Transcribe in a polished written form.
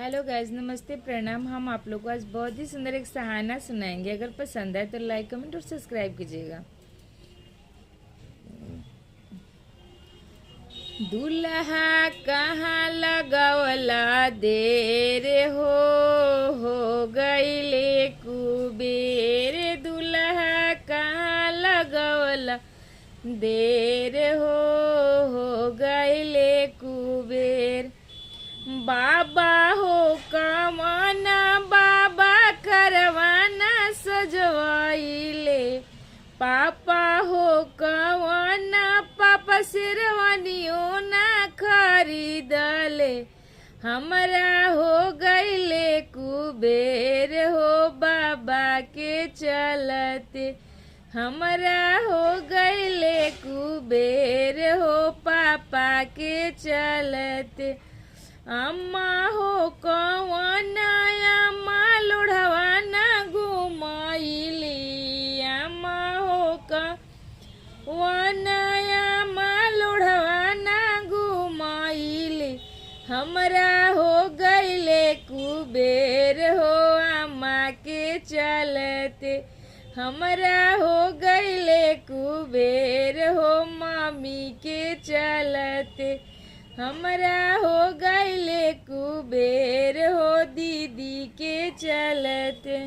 Hello guys, नमस्ते, प्रणाम। हम आप लोग को आज बहुत ही सुंदर एक सहाना सुनाएंगे। अगर पसंद आए तो लाइक, कमेंट और सब्सक्राइब कीजिएगा। दूल्हा कहाँ लगावला देर हो गईले कुबेर। दूल्हा कहाँ लगावला देर हो गईले कुबेर। बाबा हो कमाना बाबा करवाना सजवाइले। पापा हो कवाना पापा शेरवानियों ना खरीदले। हमरा हो गईले कुबेर हो बाबा के चलते। हमरा हो गईले कुबेर हो पापा के चलते। अम्मा हो कवाना अम्मा लोढ़वाना घुमाइली। अम्मा हो कवाना अम्मा लोढ़वाना घुमाइली। हमरा हो गईले कुबेर हो अम्मा के चलते। हमरा हो गईले कुबेर हो मम्मी के चलते। हमरा हो गईले कुबेर हो दीदी के चलते।